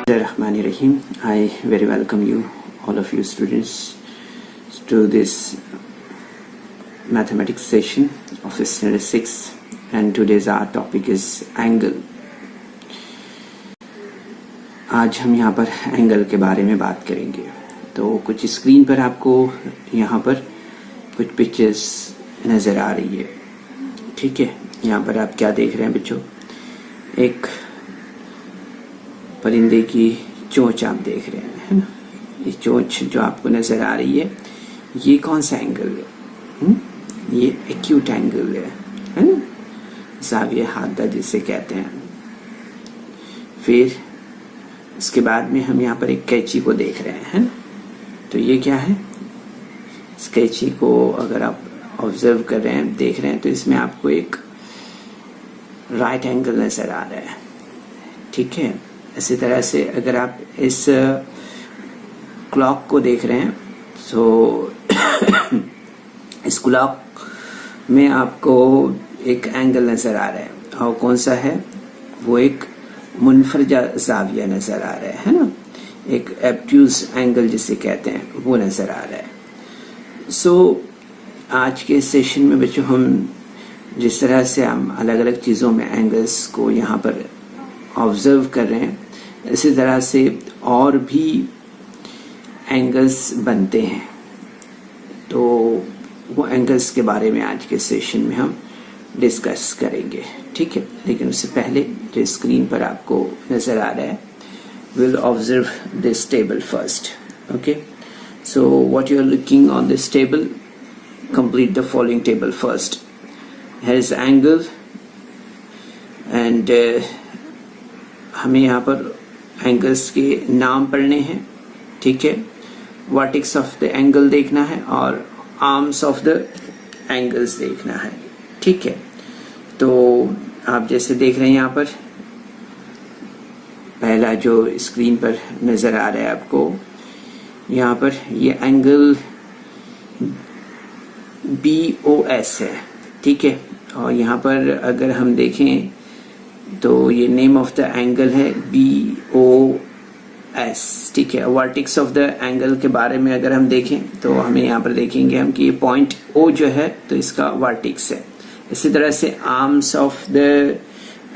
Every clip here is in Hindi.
Rahim. I very welcome you, all of you students, to this mathematics session of standard 6, and today's our topic is angle. आज हम यहाँ पर एंगल के बारे में बात करेंगे। तो कुछ स्क्रीन पर आपको यहाँ पर कुछ पिक्चर्स नज़र आ रही है, ठीक है। यहाँ पर आप क्या देख रहे हैं बच्चों? एक परिंदे की चोंच आप देख रहे हैं, है ना। ये चोंच जो आपको नज़र आ रही है, ये कौन सा एंगल है? ये एक्यूट एंगल है ना, ज़ाविया हादा जिसे कहते हैं। फिर इसके बाद में हम यहाँ पर एक कैंची को देख रहे हैं, तो ये क्या है? इस कैंची को अगर आप ऑब्जर्व कर रहे हैं, देख रहे हैं, तो इसमें आपको एक राइट एंगल नज़र आ रहा है, ठीक है। इसी तरह से अगर आप इस क्लॉक को देख रहे हैं, तो इस क्लॉक में आपको एक एंगल नज़र आ रहा है, और कौन सा है? वो एक मुनफरजा ज़ाविया नज़र आ रहा है ना, एक एब्ट्यूज एंगल जिसे कहते हैं, वो नज़र आ रहा है। सो आज के सेशन में बच्चों हम जिस तरह से हम अलग अलग चीज़ों में एंगल्स को यहाँ पर ऑब्जर्व कर रहे हैं, इसी तरह से और भी एंगल्स बनते हैं। तो वो एंगल्स के बारे में आज के सेशन में हम डिस्कस करेंगे, ठीक है। लेकिन उससे पहले जो स्क्रीन पर आपको नज़र आ रहा है, will observe this table first, okay. So what you are looking on this table, complete the following table first. Here is angle and हमें यहाँ पर एंगल्स के नाम पढ़ने हैं, ठीक है। वर्टेक्स ऑफ द एंगल देखना है और आर्म्स ऑफ द एंगल्स देखना है, ठीक है। तो आप जैसे देख रहे हैं यहाँ पर पहला जो स्क्रीन पर नज़र आ रहा है आपको, यहाँ पर ये एंगल BOS है, ठीक है। और यहाँ पर अगर हम देखें तो ये नेम ऑफ द एंगल है BOS, ठीक है। वर्टेक्स ऑफ द एंगल के बारे में अगर हम देखें तो हमें यहाँ पर देखेंगे हम कि ये पॉइंट O जो है, तो इसका वर्टेक्स है। इसी तरह से आर्म्स ऑफ द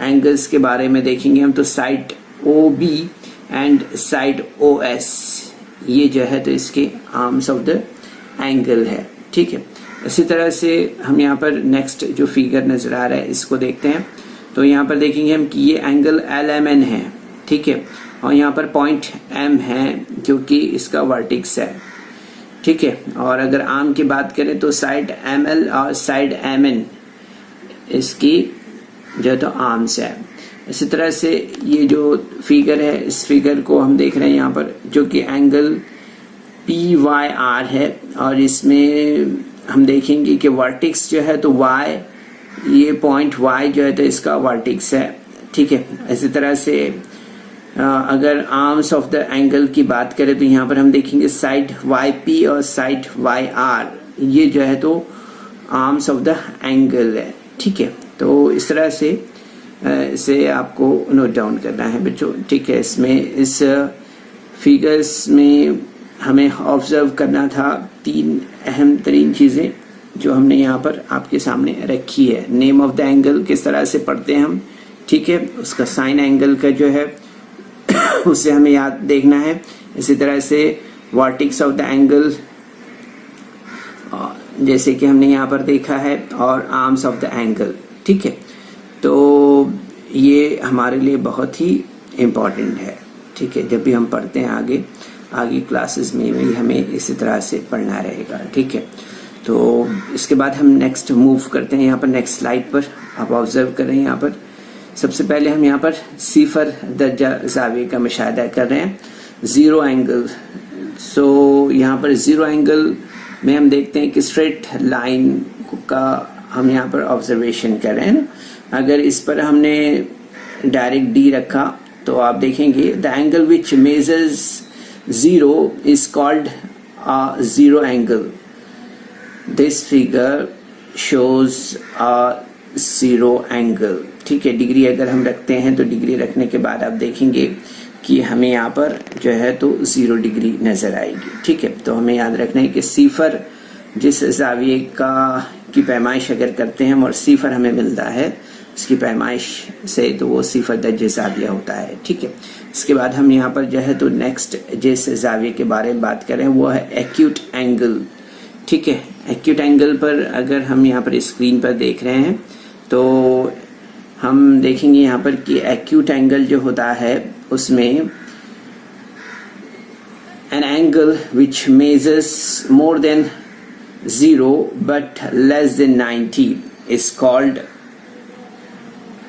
एंगल्स के बारे में देखेंगे हम, तो side OB and side OS, ये जो है तो इसके आर्म्स ऑफ द एंगल है, ठीक है। इसी तरह से हम यहाँ पर नेक्स्ट जो फिगर नज़र आ रहा है, इसको देखते हैं। तो यहाँ पर देखेंगे हम कि ये एंगल LMN है, ठीक है। और यहाँ पर पॉइंट M है जो कि इसका वर्टेक्स है, ठीक है। और अगर आर्म की बात करें तो साइड ML और साइड MN इसकी जो तो आर्म्स है। इसी तरह से ये जो फिगर है, इस फिगर को हम देख रहे हैं यहाँ पर, जो कि एंगल PYR है, और इसमें हम देखेंगे कि वर्टेक्स जो है तो Y, ये पॉइंट Y जो है तो इसका वर्टेक्स है, ठीक है। इसी तरह से अगर आर्म्स ऑफ द एंगल की बात करें तो यहाँ पर हम देखेंगे साइड YP और साइड YR, ये जो है तो आर्म्स ऑफ द एंगल है, ठीक है। तो इस तरह से इसे आपको नोट डाउन करना है बच्चों, ठीक है। इसमें इस फिगर्स में हमें ऑब्जर्व करना था 3 अहम तरीन चीज़ें जो हमने यहाँ पर आपके सामने रखी है। नेम ऑफ द एंगल किस तरह से पढ़ते हैं हम, ठीक है। उसका साइन एंगल का जो है उसे हमें याद देखना है। इसी तरह से वर्टेक्स ऑफ द एंगल जैसे कि हमने यहाँ पर देखा है, और आर्म्स ऑफ द एंगल, ठीक है। तो ये हमारे लिए बहुत ही इम्पॉर्टेंट है, ठीक है। जब भी हम पढ़ते हैं आगे क्लासेस में भी हमें इसी तरह से पढ़ना रहेगा, ठीक है। तो इसके बाद हम नेक्स्ट मूव करते हैं। यहाँ पर नेक्स्ट स्लाइड पर आप ऑब्जर्व कर रहे हैं, यहाँ पर सबसे पहले हम यहाँ पर सिफर दर्जा ज़ाविये का मुशाहिदा कर रहे हैं, ज़ीरो एंगल। सो यहाँ पर ज़ीरो एंगल में हम देखते हैं कि स्ट्रेट लाइन का हम यहाँ पर ऑब्जर्वेशन कर रहे हैं ना। अगर इस पर हमने डायरेक्ट D रखा तो आप देखेंगे the angle which measures 0 is called a zero angle. This figure shows a zero angle, ठीक है। डिग्री अगर हम रखते हैं तो डिग्री रखने के बाद आप देखेंगे कि हमें यहाँ पर जो है तो 0 डिग्री नज़र आएगी। ठीक है, तो हमें याद रखना है कि सिफर जिस ज़ाविये की पैमाइश अगर करते हैं और सिफर हमें मिलता है उसकी पैमाइश से, तो वो सिफर दर्जे ज़ाविया होता है। ठीक है, इसके बाद हम यहाँ पर जो है तो नेक्स्ट जिस ज़ाविये के बारे में बात करें वो है एक्यूट एंगल। ठीक है, एक्यूट एंगल पर अगर हम यहाँ पर स्क्रीन पर देख रहे हैं तो हम देखेंगे यहाँ पर कि एक्यूट एंगल जो होता है उसमें an angle which measures more than 0 but less than 90 is called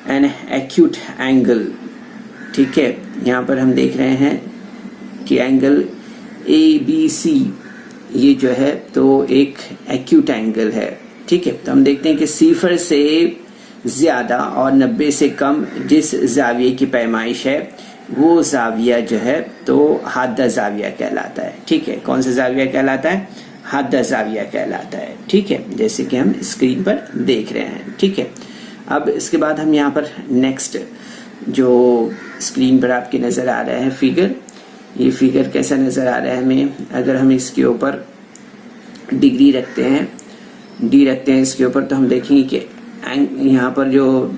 an acute angle। ठीक है, यहाँ पर हम देख रहे हैं कि एंगल ABC ये जो है तो एक एक्यूट एंगल है। ठीक है, तो हम देखते हैं कि सिफर से ज़्यादा और 90 से कम जिस ज़ाविये की पैमाइश है वो ज़ाविया जो है तो हाद्दा ज़ाविया कहलाता है। ठीक है, कौन सा ज़ाविया कहलाता है? हाद्दा ज़ाविया कहलाता है। ठीक है, जैसे कि हम स्क्रीन पर देख रहे हैं। ठीक है, अब इसके बाद हम यहाँ पर नेक्स्ट जो स्क्रीन पर आपके नज़र आ रहा है फिगर, ये फिगर कैसा नज़र आ रहा है हमें? अगर हम इसके ऊपर डिग्री रखते हैं, डी रखते हैं इसके ऊपर, तो हम देखेंगे कि यहाँ पर जो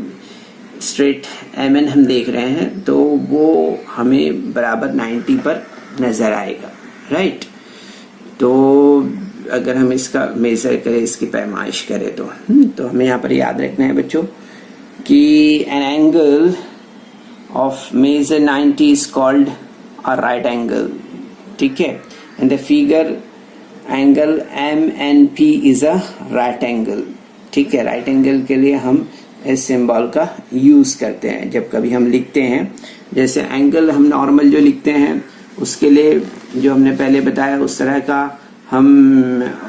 स्ट्रेट MN हम देख रहे हैं तो वो हमें बराबर 90 पर नज़र आएगा। राइट, तो अगर हम इसका मेज़र करें, इसकी पैमाइश करें तो हमें यहाँ पर याद रखना है बच्चों कि an angle of measure 90 is called a right angle. ठीक है, and the figure angle MNP is a right angle. ठीक है, राइट एंगल के लिए हम इस सिंबल का यूज़ करते हैं जब कभी हम लिखते हैं। जैसे एंगल हम नॉर्मल जो लिखते हैं उसके लिए जो हमने पहले बताया उस तरह का हम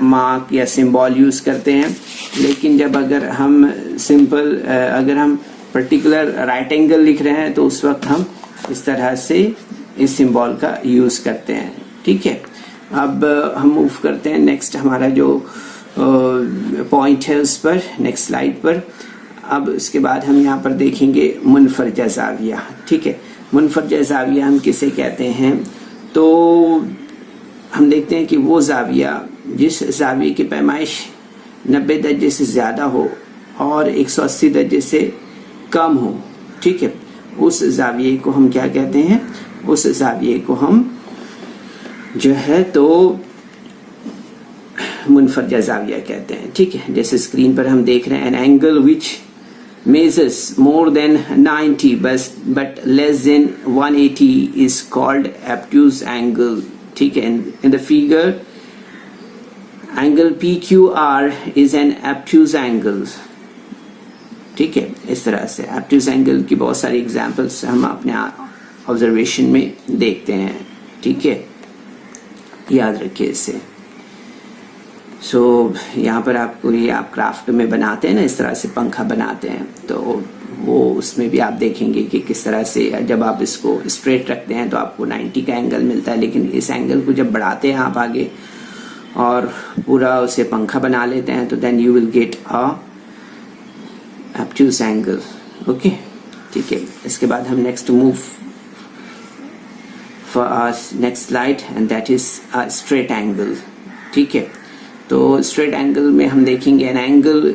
मार्क या सिंबल यूज़ करते हैं, लेकिन जब अगर हम सिंपल अगर हम पर्टिकुलर राइट एंगल लिख रहे हैं तो उस वक्त हम इस तरह से इस सिंबल का यूज़ करते हैं। ठीक है, अब हम मूव करते हैं नेक्स्ट हमारा जो पॉइंट है उस पर, नेक्स्ट स्लाइड पर। अब उसके बाद हम यहाँ पर देखेंगे मुनफरजा ज़ाविया। ठीक है, मुनफरजा ज़ाविया हम किसे कहते हैं? तो हम देखते हैं कि वो ज़ाविया जिस ज़ाविये की पैमाइश 90 दर्जे से ज़्यादा हो और 180 दर्जे से कम हो। ठीक है, उस ज़ाविये को हम क्या कहते हैं? उस ज़ाविये को हम जो है तो मुनफरजा ज़ाविया कहते हैं। ठीक है, जैसे स्क्रीन पर हम देख रहे हैं, N angle which measures more than 90 but less than 180 is called obtuse angle। ठीक है, in the figure angle PQR is an obtuse angle। ठीक है, इस तरह से obtuse angle की बहुत सारी एग्जांपल्स हम अपने ऑब्जर्वेशन में देखते हैं। ठीक है, याद रखिए इसे। सो यहाँ पर आपको ये आप क्राफ्ट में बनाते हैं ना, इस तरह से पंखा बनाते हैं, तो वो उसमें भी आप देखेंगे कि किस तरह से जब आप इसको स्ट्रेट रखते हैं तो आपको 90 का एंगल मिलता है, लेकिन इस एंगल को जब बढ़ाते हैं आप आगे और पूरा उसे पंखा बना लेते हैं तो then you will get a obtuse angle. Okay, ठीक है, इसके बाद हम next move for next slide and that is a straight angle. ठीक है, तो स्ट्रेट एंगल में हम देखेंगे an angle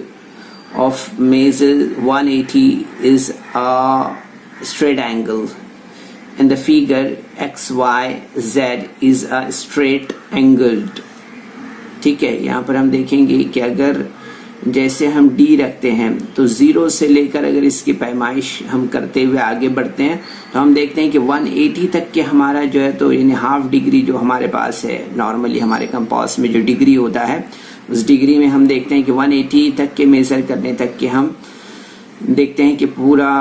of measure 180 is a straight angle and the figure XYZ is a straight angled. ठीक है, यहाँ पर हम देखेंगे कि अगर जैसे हम D रखते हैं तो 0 से लेकर अगर इसकी पैमाइश हम करते हुए आगे बढ़ते हैं तो हम देखते हैं कि 180 तक के हमारा जो है तो यानी हाफ डिग्री जो हमारे पास है, नॉर्मली हमारे कंपास में जो डिग्री होता है उस डिग्री में हम देखते हैं कि 180 तक के मेज़र करने तक के हम देखते हैं कि पूरा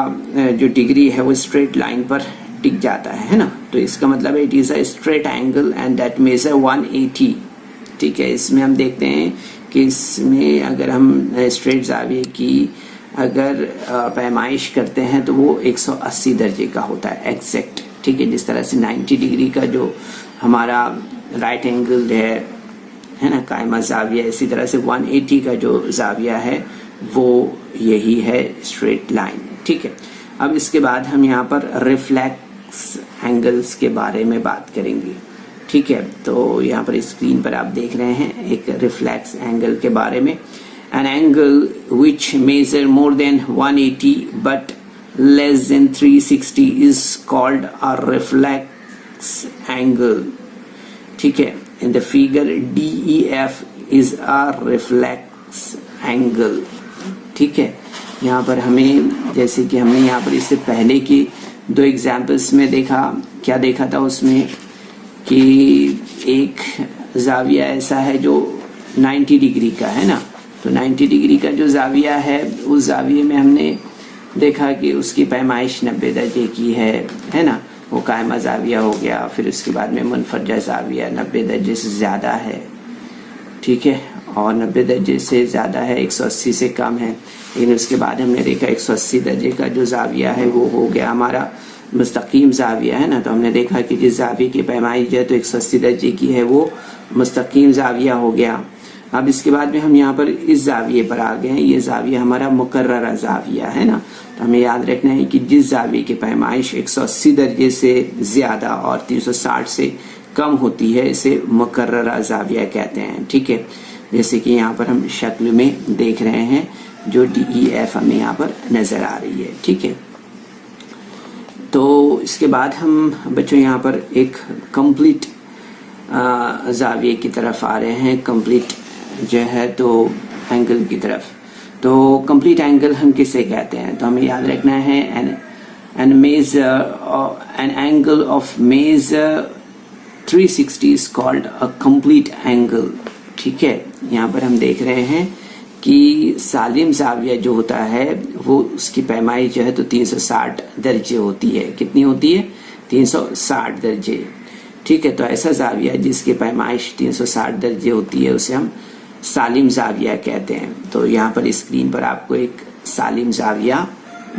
जो डिग्री है वो स्ट्रेट लाइन पर टिक जाता है ना। तो इसका मतलब है it is a straight angle and that measure 180। ठीक है, इसमें हम देखते हैं कि इसमें अगर हम स्ट्रेट ज़ाविये की अगर पैमाइश करते हैं तो वो 180 दर्जे का होता है एग्जैक्ट। ठीक है, जिस तरह से 90 डिग्री का जो हमारा राइट एंगल है ना कायमा ज़ाविया, इसी तरह से 180 का जो ज़ाविया है वो यही है स्ट्रेट लाइन। ठीक है, अब इसके बाद हम यहाँ पर रिफ्लेक्स एंगल्स के बारे में बात करेंगे। ठीक है, तो यहाँ पर स्क्रीन पर आप देख रहे हैं एक रिफ्लेक्स एंगल के बारे में। An angle which measure more than 180 but less than 360 is called a reflex angle. ठीक है, in the figure DEF is a reflex angle. ठीक है, यहाँ पर हमें, जैसे कि हमने यहाँ पर इससे पहले की 2 एग्जाम्पल्स में देखा, क्या देखा था उसमें कि एक जाविया ऐसा है जो 90 डिग्री का है ना, तो 90 डिग्री का जो जाविया है उस जाविये में हमने देखा कि उसकी पैमाइश 90 दर्जे की है ना, वो कायमा जाविया हो गया। फिर उसके बाद में मुनफरजा जाविया 90 दर्जे से ज़्यादा है। ठीक है, और 90 दर्जे से ज़्यादा है, 180 से कम है। लेकिन उसके बाद हमने देखा 180 दर्जे का जो जाविया है वो हो गया हमारा मुस्तकीम जाविया है ना, तो हमने देखा कि जिस जाविये की पैमाइश जो है तो 180 दर्जे की है वो मुस्तकीम जाविया हो गया। अब इसके बाद में हम यहाँ पर इस जाविये पर आ गए हैं, ये जाविया हमारा मुकर्ररा जाविया है ना, तो हमें याद रखना है कि जिस जाविये की पैमाइश 180 दर्जे से ज़्यादा और 360 से कम होती है इसे मुकर्ररा जाविया कहते हैं। ठीक है, जैसे कि यहाँ पर हम शक्ल में देख रहे हैं जो DEF हमें यहाँ पर नज़र आ रही है। ठीक है, तो इसके बाद हम बच्चों यहाँ पर एक कंप्लीट जाविये की तरफ आ रहे हैं, कंप्लीट जो है तो एंगल की तरफ। तो कंप्लीट एंगल हम किसे कहते हैं, तो हमें याद रखना है an angle of measure 360 is called a complete angle. ठीक है, यहाँ पर हम देख रहे हैं कि सालिम जाविया जो होता है वो उसकी पैमाइश जो है तो 360 दर्जे होती है। कितनी होती है? 360 दर्जे। ठीक है, तो ऐसा जाविया जिसकी पैमाइश 360 दर्जे होती है उसे हम सालिम जाविया कहते हैं। तो यहाँ पर स्क्रीन पर आपको एक सालिम जाविया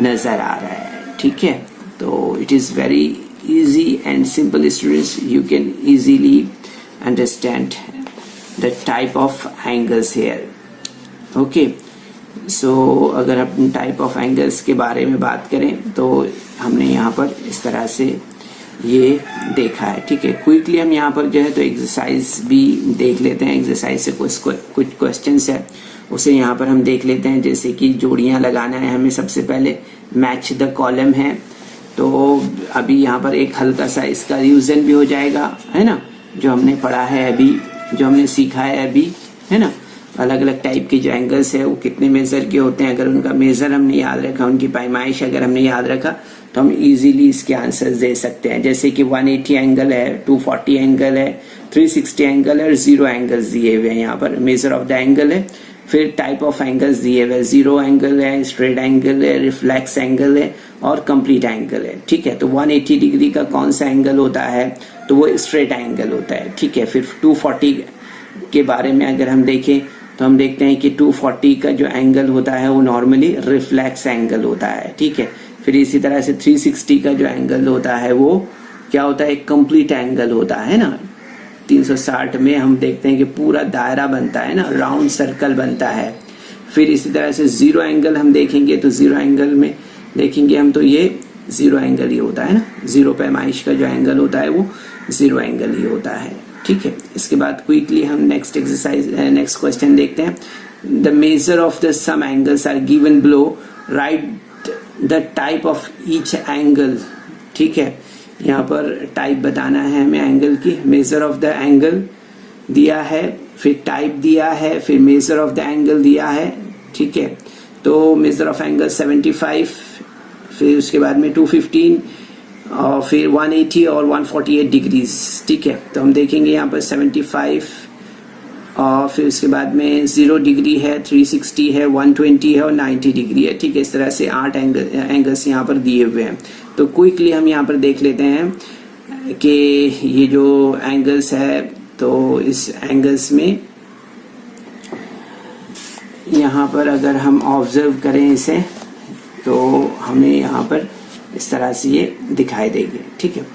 नजर आ रहा है। ठीक है, तो it is very easy and simple students, you can easily understand the type of angles here. Okay, so अगर हम टाइप ऑफ एंगल्स के बारे में बात करें तो हमने यहाँ पर इस तरह से ये देखा है। ठीक है, क्विकली हम यहाँ पर जो है तो एक्सरसाइज भी देख लेते हैं। एक्सरसाइज से कुछ क्वेश्चंस है उसे यहाँ पर हम देख लेते हैं। जैसे कि जोड़ियाँ लगाना है हमें, सबसे पहले मैच द कॉलम है, तो अभी यहाँ पर एक हल्का सा इसका रिवीजन भी हो जाएगा है ना, जो हमने पढ़ा है अभी, जो हमने सीखा है अभी है ना। अलग अलग टाइप के जो एंगल्स है वो कितने मेजर के होते हैं, अगर उनका मेजर हमने याद रखा, उनकी पैमाइश अगर हमने याद रखा तो हम इजीली इसके आंसर्स दे सकते हैं। जैसे कि 180 एंगल है, 240 एंगल है, 360 एंगल है और 0 एंगल्स दिए हुए हैं। यहाँ पर मेजर ऑफ द एंगल है, फिर टाइप ऑफ एंगल्स दिए हुए, 0 एंगल है, स्ट्रेट एंगल है, रिफ्लेक्स एंगल है और कंप्लीट एंगल है। ठीक है, तो 180 डिग्री का कौन सा एंगल होता है, तो वो स्ट्रेट एंगल होता है। ठीक है, फिर 240 के बारे में अगर हम देखें तो हम देखते हैं कि 240 का जो एंगल होता है वो नॉर्मली रिफ्लेक्स एंगल होता है। ठीक है, फिर इसी तरह से 360 का जो एंगल होता है वो क्या होता है, एक कंप्लीट एंगल होता है ना। 360 में हम देखते हैं कि पूरा दायरा बनता है ना, राउंड सर्कल बनता है। फिर इसी तरह से 0 एंगल हम देखेंगे तो 0 एंगल में देखेंगे हम तो ये 0 एंगल ही होता है ना, 0 पैमाइश का जो एंगल होता है वो 0 एंगल ही होता है। ठीक है, इसके बाद क्विकली हम नेक्स्ट क्वेश्चन देखते हैं। The measure of the sum angles are given below, right the type of each angle. ठीक है, यहाँ पर टाइप बताना है हमें एंगल की। मेजर ऑफ द एंगल दिया है, फिर टाइप दिया है, फिर मेजर ऑफ द एंगल दिया है। ठीक है, तो मेजर ऑफ एंगल 75, फिर उसके बाद में 215 और फिर 180 और 148 डिग्रीज। ठीक है, तो हम देखेंगे यहाँ पर 75 और फिर उसके बाद में 0 डिग्री है, 360 है, 120 है और 90 डिग्री है। ठीक है, इस तरह से 8 एंगल्स यहाँ पर दिए हुए हैं। तो क्विकली हम यहाँ पर देख लेते हैं कि ये जो एंगल्स है तो इस एंगल्स में यहाँ पर अगर हम ऑब्जर्व करें इसे तो हमें यहाँ पर इस तरह से ये दिखाई देंगे। ठीक है,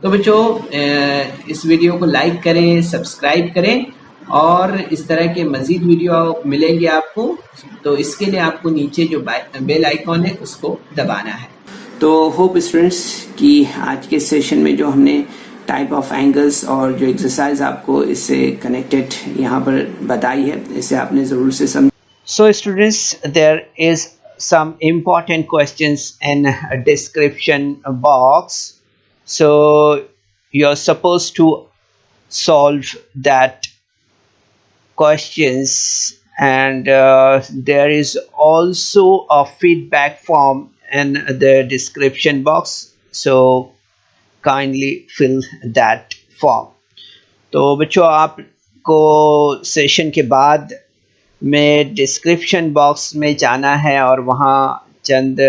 तो बच्चों इस वीडियो को लाइक करें, सब्सक्राइब करें और इस तरह के मज़ीद वीडियो मिलेंगे आपको। तो इसके लिए आपको नीचे जो बेल आइकॉन है उसको दबाना है। तो होप स्टूडेंट्स कि आज के सेशन में जो हमने टाइप ऑफ एंगल्स और जो एक्सरसाइज आपको इससे कनेक्टेड यहाँ पर बताई है, इसे आपने ज़रूर से समझ. So students, there is some important questions in a description box. So you're supposed to solve that questions, and there is also a feedback form in the description box. So kindly fill that form. तो बच्चों, आपको सेशन के बाद में डिस्क्रिप्शन बॉक्स में जाना है और वहाँ चंद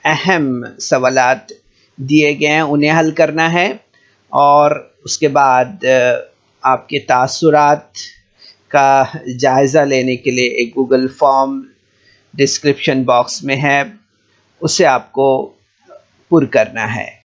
अहम सवालात दिए गए हैं, उन्हें हल करना है। और उसके बाद आपके तासुरात का जायज़ा लेने के लिए एक गूगल फॉर्म डिस्क्रिप्शन बॉक्स में है, उसे आपको पुर करना है।